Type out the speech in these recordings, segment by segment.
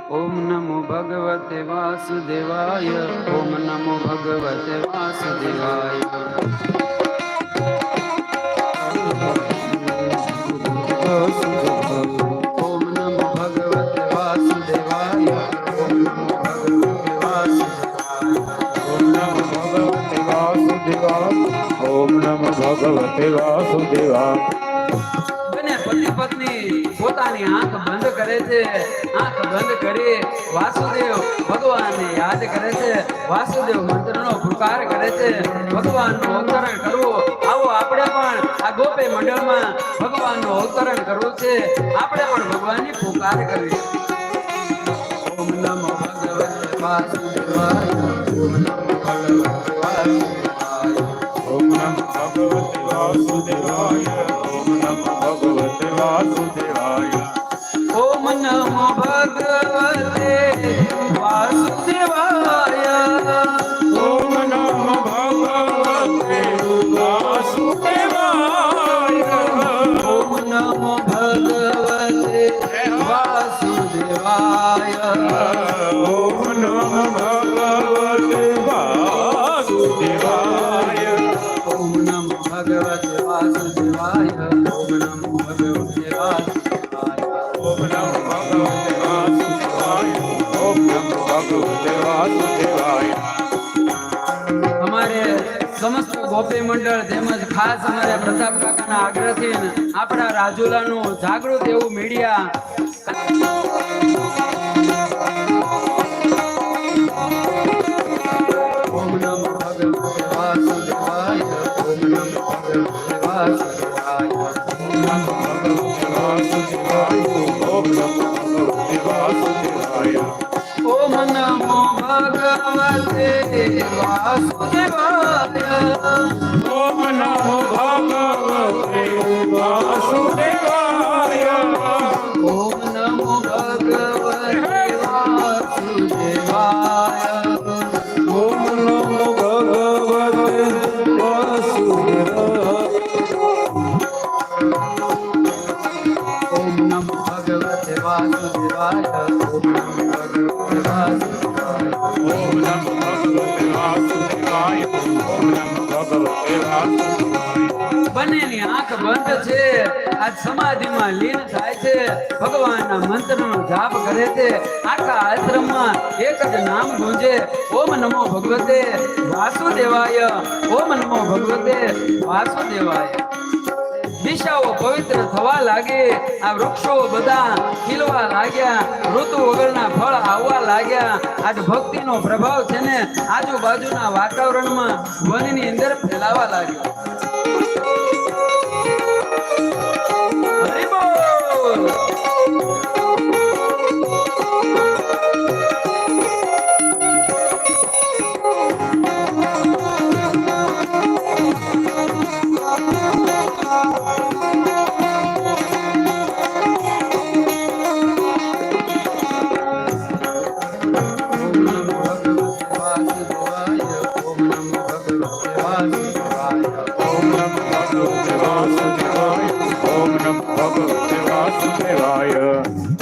ओम नमो भगवते वासुदेवाय। ओम नमो भगवते वासुदेवाय। ओम नमो भगवते वासुदेवाय। ओम नमो भगवते वासुदेवाय। ओम नमो भगवते वासुदेवाय। ओम नमो भगवते वासुदेवाय। बने पति पत्नी પોતાની આંખ બંધ કરે છે, આંખ બંધ કરી વાસુદેવ ભગવાનને યાદ કરે છે, વાસુદેવ મંત્રનો પુકાર કરે છે, ભગવાનનું અવતરણ કરવું. આવો આપણે પણ આ ગોપી મંડળમાં ભગવાનનું અવતરણ કરવું છે, આપણે પણ ભગવાનની પુકાર કરવી. ઓમ નમો ભગવતે વાસુદેવાય. ઓમ નમો ભગવતે વાસુદેવાય. ओम नमो भगवते वासुदेवाय। ओम नमो भगवते वासुदेवाय। ओम नमो भगवते वासुदेवाय। ओम नमो भगवते वासुदेवाय। ओम नमो भगवते वासुदेवाय। ओम नमो भगवते वासुदेवाय। ओम नमो भगवते वासुदेवाय। ओम नमो भगवते वासुदेवाय। ओम नमो भगवते वासुदेवाय। ओम नमो भगवते वासुदेवाय। हमारे समस्त गोपी मंडल તેમજ ખાસ અમારે પ્રતાપ કાકાના આગ્રહથી આપણા રાજુલાનું જાગૃત એવું મીડિયા ઓમ નમો ભગવતે વાસુદેવાય. ઓમ નમો ભગવતે વાસુદેવાય. ओम नमो भगवते वासुदेवाय। ओम नमो भगवते वासुदेवाय। ओम नमो भगवते वासुदेवाय। ओम नमो भगवते वासुदेवाय। ओम नमो भगवते वासुदेवाय। ओम नमो भगवते वासुदेवाय। ओम नमो भगवते वासुदेवाय। ओम नमो भगवते वासुदेवाय। ओम नमो भगवते वासुदेवाय। બંનેની આંખ બંધ છે, આ સમાધિમાં લીન થાય છે, ભગવાનના મંત્રનો જાપ કરે છે. આખા આશ્રમમાં એક જ નામ ગુંજે, ઓમ નમો ભગવતે વાસુદેવાય. ઓમ નમો ભગવતે વાસુદેવાય. દિશાઓ પવિત્ર થવા લાગે, આ વૃક્ષો બધા ખીલવા લાગ્યા, ઋતુ વગરના ફળ આવવા લાગ્યા. આજ ભક્તિનો પ્રભાવ છે ને આજુબાજુના વાતાવરણમાં વનની અંદર ફેલાવા લાગ્યો. હરિ બોલ. ओम नमो भगवते वासुदेवाय। ओम नमो भगवते वासुदेवाय।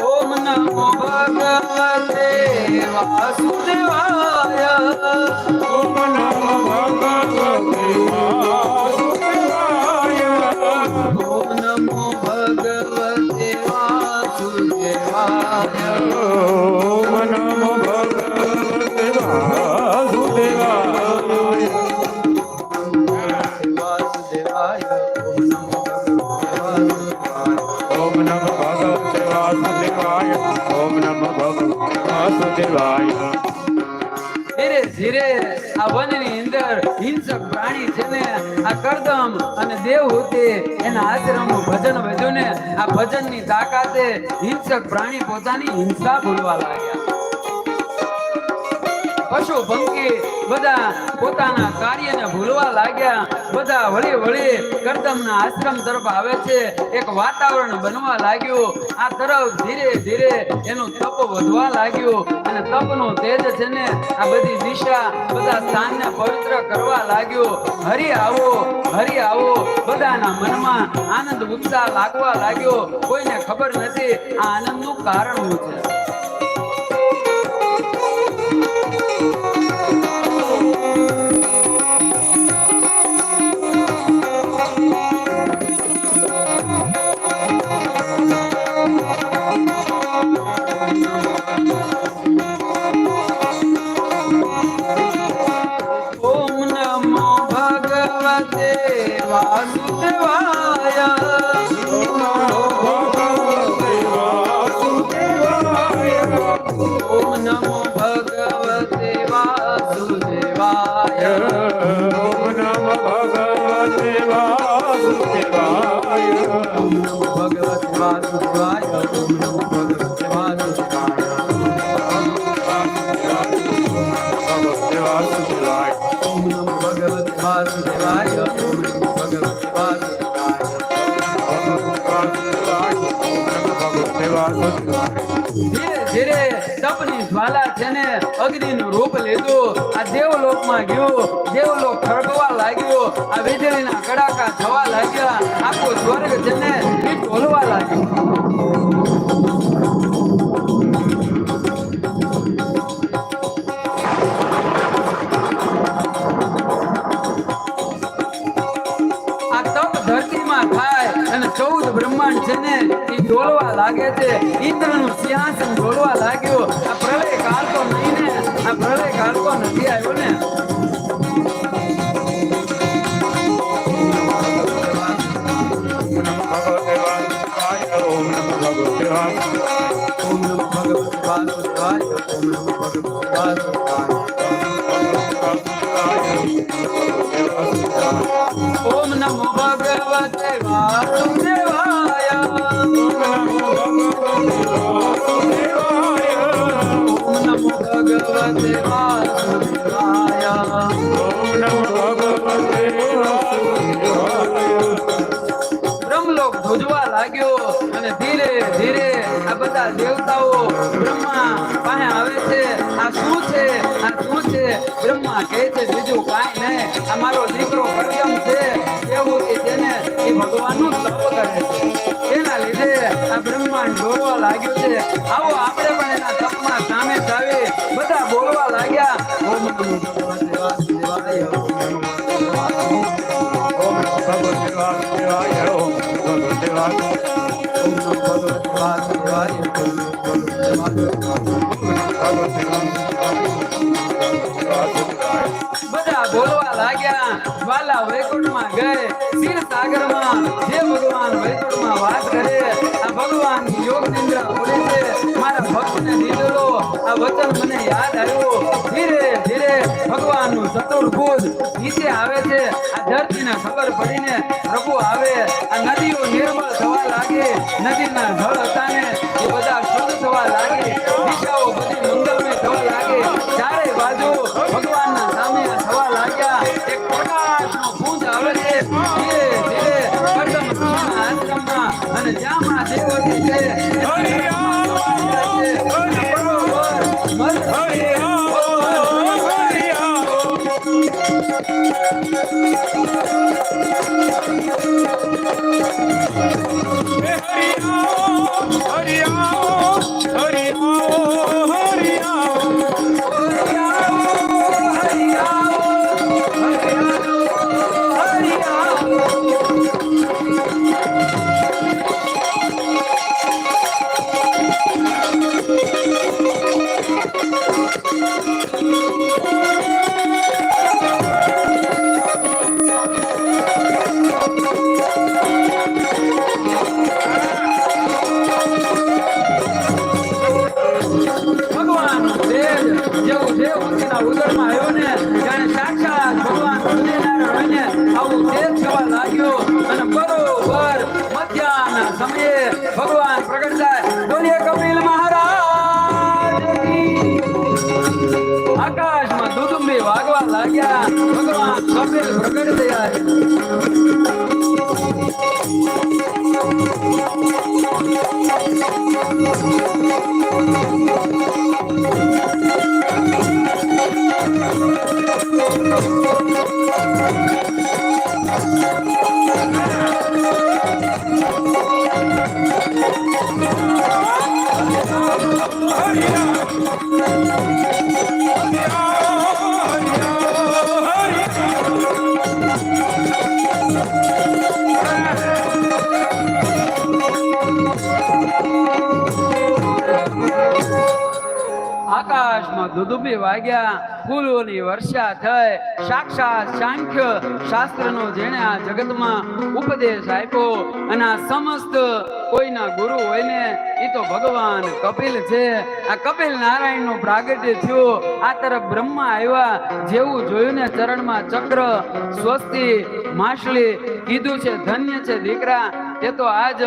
ओम नमो भगवते वासुदेवाय। ओम नमो भगवते वासुदेवाय। ओम नमो भगवते वासुदेवाय। ओम नमो भगवते वासुदेवाय। वासुदेवाय। ओम नमो भगवते वासुदेवाय। ओम नमो भगवते वासुदेवाय। ધીરે ધીરે આ વનની અંદર હિંસક પ્રાણી છે ને આ કરદમ અને દેવહૂતિ એના આશ્રમનું ભજન વધ્યું ને આ ભજનની તાકાતે હિંસક પ્રાણી પોતાની હિંસા ભૂલવા લાગ્યા. પશુ પંખી બધા પોતાના કાર્યને ભૂલવા લાગ્યા. બધા વળી વળી કરદમના આશ્રમ તરફ આવે છે. એક વાતાવરણ બનવા લાગ્યું. આ તરફ ધીરે ધીરે એનું તપ વધવા લાગ્યું અને તપનું તેજ છે ને આ બધી દિશા બધા સ્થાનને પવિત્ર કરવા લાગ્યું. હરિ આવો, હરિ આવો, બધાના મનમાં આનંદ ઉત્સાહ લાગવા લાગ્યો. કોઈને ખબર નથી આ આનંદનું કારણ શું છે. ઓમ નમો ભગવતે વાસુદેવાય. ઓમ નમો ભગવતે વાસુદેવાય. ઓમ નમઃ ભગવતે વાસુદેવાય. ઓમ નમો ભગવતે વાસુદેવાય. ઓમ નમો ભગવતે વાસુદેવાય. ઓમ નમો ભગવતે વાસુદેવાય. ઓમ નમો ભગવતે વાસુદેવાય. ધીરે ધીરે તપની જ્વાલા છે ને અગ્નિનું રૂપ લીધું. આ દેવલોકમાં ગયું. દેવલોક ખળગવા લાગ્યો. આ વીજળીના કડાકા થવા લાગ્યા. આખો સ્વર્ગ છે ને એ ઢોલવા લાગ્યો. આ તપ ધરતીમાં થાય અને 14 બ્રહ્માંડ છે ને એ ડોલવા લાગે છે. ઇન્દ્રનું સિંહાસન ડોલવા લાગ્યો. આ પ્રલય કાળ તો નહીં ને. આ પ્રલય કાળ તો નથી આવ્યો ને. ઓમ નમઃ ભગવતે વાસુદેવાય. ઓમ નમો ભગવતે વાસુદેવાય. ઓમ નમો ભગવતે વાસુદેવાય. ઓમ નમો ભગવતે વાસુદેવાય. ઓમ નમો ભગવતે વાસુદેવાય. બ્રહ્મલોક ધ્રુજવા લાગ્યો અને ધીરે ધીરે આ બધા દેવતાઓ બ્રહ્મા પાસે આવે છે. આ શું છે? આ શું છે? બ્રહ્મા કહે છે બીજું કાંઈ નહીં. આ મારો દીકરો કરદમ છે એવું કે જેને એ ભગવાનનું તપ કરે છે. એના લીધે આ બ્રહ્માંડ દોડવા લાગ્યું છે. આવો આપણે પણ એના તપમાં સામે આવી. બધા બોલવા લાગ્યા. ઓમ નમો ભગવતે વાસુદેવાય. ઓમ નમો ભગવતે વાસુદેવાય. ઓમ ભગવતે વાસુદેવાય. ઓમ નમો ભગવતે વાસુદેવાય. ઓમ નમો ભગવતે વાસુદેવાય. બધા બોલવા લાગ્યા. જ્વાલા વૈકુંઠમાં ગઈ. ક્ષીર સાગરમાં જે ભગવાન વૈકુંઠમાં વાસ કરે. આ ભગવાન યોગ નિંદ્રા બોલે છે. મારા ભક્તને દીધેલો આ વચન મને યાદ આવ્યું. ધીરે ધીરે ભગવાનનું ચતુર્ભુજ નીચે આવે છે. આ ધરતીને ખબર પડીને પ્રભુ આવે. આ નદીઓ નિર્મળ થવા લાગે. નદીના જળ હતા ને એ બધા શુદ્ધ થવા લાગે. દિશાઓ બધી મંગલમય થવા લાગે. ચારે બાજુ ભગવાનના સામે થવા લાગ્યા. એક પ્રકાશનો પુંજ આવે છે. ધીરે ધીરે કરદમ ઋષિના આશ્રમમાં અને જ્યાં માં દેવતી છે ભગવાન પ્રગટ થાય. બોલીએ કપિલ મહારાજ કી. આકાશમાં દુદુંબી વાગવા લાગ્યા. ભગવાન કપિલ પ્રગટ થયા. આકાશમાં દુદુભી વાગ્યા, ફૂલોની વર્ષા થઈ, સાક્ષાત સાંખ્ય શાસ્ત્રનો જેણે આ જગતમાં ઉપદેશ આપ્યો અને આ સમસ્ત કોઈના ગુરુ હોય ને એ તો ભગવાન કપિલ છે. આ કપિલ નારાયણ નું પ્રાગટ્ય થયું. આ તરફ બ્રહ્મા આવ્યા. જેવું જોયું ને ચરણમાં ચક્ર, સ્વસ્તિ, માછલી કીધું છે ધન્ય છે દીકરા, તે તો આજ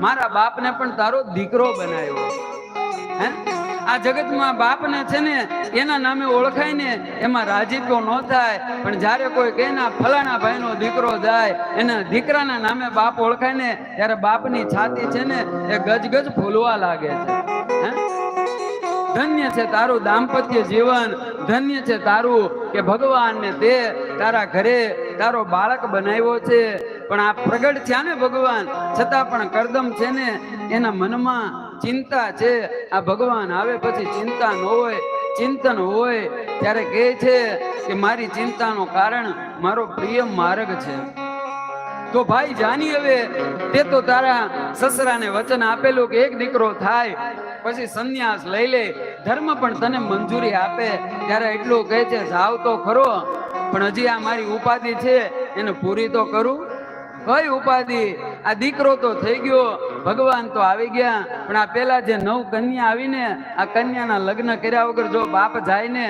મારા બાપને પણ તારો દીકરો બનાવ્યો. હે, આ જગતમાં બાપને છે ને એના નામે ઓળખાય ને એમાં રાજીપો ન થાય, પણ જ્યારે કોઈ કહે ને ફલાણા ભાઈનો દીકરો જાય, એના દીકરાના નામે બાપ ઓળખાય ને ત્યારે બાપની છાતી છે ને એ ગજગજ ફૂલવા લાગે છે. હે, ધન્ય છે તારું દાંપત્ય જીવન, ધન્ય છે તારું કે ભગવાનને તે તારા ઘરે તારો બાળક બનાવ્યો છે. પણ આ પ્રગટ થયા ને ભગવાન, છતાં પણ કરદમ છે ને એના મનમાં ચિંતા છે. આ ભગવાન આવે પછી ચિંતા ન હોય, ચિંતન હોય ત્યારે કહે છે કે મારી ચિંતાનું કારણ મારો પ્રિય માર્ગ છે. તો ભાઈ જાની હવે તે તો તારા સસરાને વચન આપેલું કે એક દીકરો થાય પછી સંન્યાસ લઈ લે, ધર્મ પણ તને મંજૂરી આપે. ત્યારે એટલું કહે છે જાવ તો ખરો, પણ હજી આ મારી ઉપાધિ છે એને પૂરી તો કરું. કઈ ઉપાધિ? આ દીકરો તો થઈ ગયો, ભગવાન તો આવી ગયા, પણ આ પેલા જે 9 કન્યા આવીને આ કન્યાના લગ્ન કર્યા વગર જો બાપ જાય ને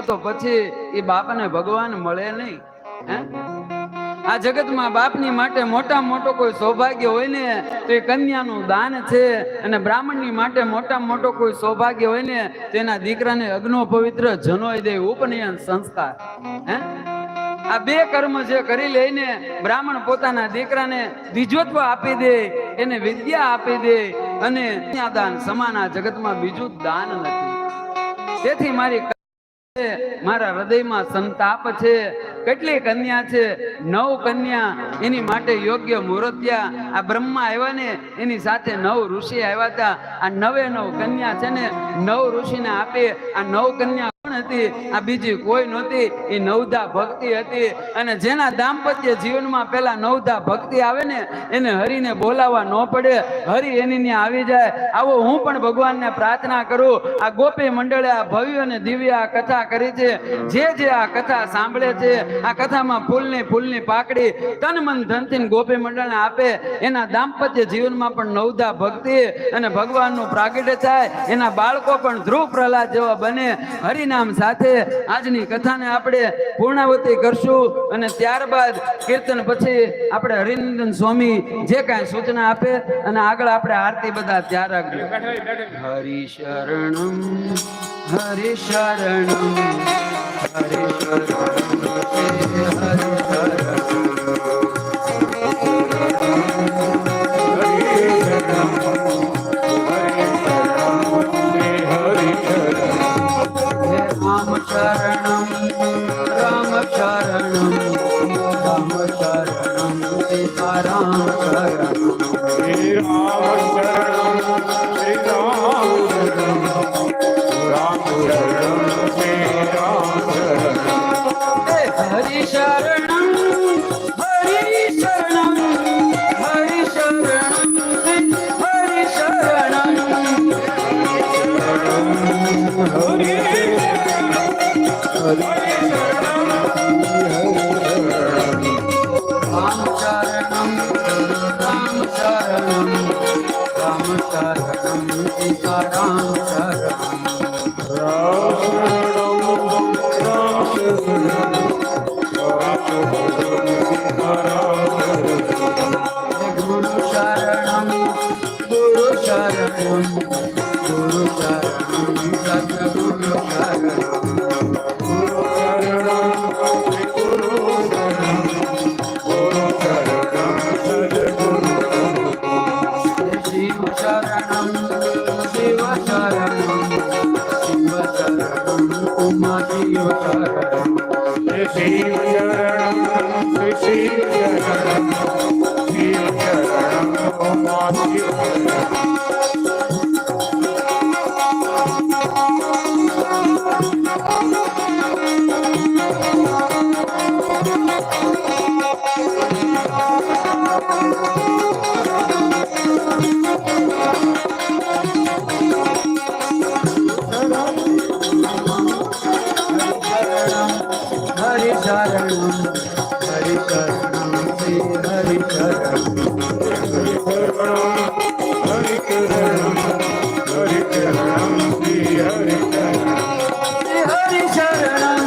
તો પછી એ બાપને ભગવાન મળે નહીં. હે, આ જગતમાં બાપની માટે મોટામાં મોટો કોઈ સૌભાગ્ય હોય ને તો એ કન્યાનું દાન છે, અને બ્રાહ્મણની માટે મોટામાં મોટો કોઈ સૌભાગ્ય હોય ને તો એના દીકરાને અગ્નો પવિત્ર જનોય દે, ઉપનયન સંસ્કાર. હે, આ 2 કર્મ જે કરી લઈને બ્રાહ્મણ પોતાના દીકરાને દ્વિજોત્વ આપી દે, એને વિદ્યા આપી દે, અને દાન સમાન આ જગતમાં બીજું દાન નથી. તેથી મારા હૃદયમાં સંતાપ છે. કેટલી કન્યા છે? 9 કન્યા. એની માટે યોગ્ય મુહૂર્ત્યા આ બ્રહ્મા આવ્યા ને એની સાથે 9 ઋષિ આવ્યા હતા. આ 9 કન્યા છે ને 9 ઋષિને આપે. આ 9 કન્યા હતી, આ બીજી કોઈ નહોતી, એ નવધા ભક્તિ હતી. અને જેના દાંપત્ય જીવનમાં પેલા નવધા ભક્તિ આવે ને એને હરિને બોલાવવા ન પડે, હરિ એની ને આવી જાય. આવો હું પણ ભગવાનને પ્રાર્થના કરું. આ ગોપી મંડળે આ ભવ્ય અને દિવ્ય આ કથા કરી છે. જે આ કથા સાંભળે છે, આ કથામાં ફૂલની પાકડી તન મન ધનથી ગોપી મંડળને આપે, એના દાંપત્ય જીવનમાં પણ નવધા ભક્તિ અને ભગવાનનું પ્રાગટ્ય થાય. એના બાળકો પણ ધ્રુવ પ્રહલાદ જેવા બને. હરિનામ સાથે આજની કથાને આપણે પૂર્ણાવતી કરશું, અને ત્યારબાદ કીર્તન પછી આપણે હરિનંદન સ્વામી જે કાંઈ સૂચના આપે અને આગળ આપણે આરતી બધા ત્યાર રાખજો. હરિ શરણમ હરિ શરણમ હરિ શરણમ शरणं राम शरणं राम शरणं सीताराम शरणं श्री राम शरणं श्री राम शरणं राम शरणं श्री राम शरणं हरि शरणं हरि शरणं हरि शरणं हरि शरणं हरि राम शरणं राम शरणं राम शरणं सीताराम शरणं राम शरणं गुरु शरणं गुरु शरणं गुरु शरणं सद्गुरु शरणं शिव शरणं शिव शरणं शिव शरणं उमा शिव शरणं शिव शरणं शिव शरणं शिव शरणं उमा शिव शरणं હરિ શરણમ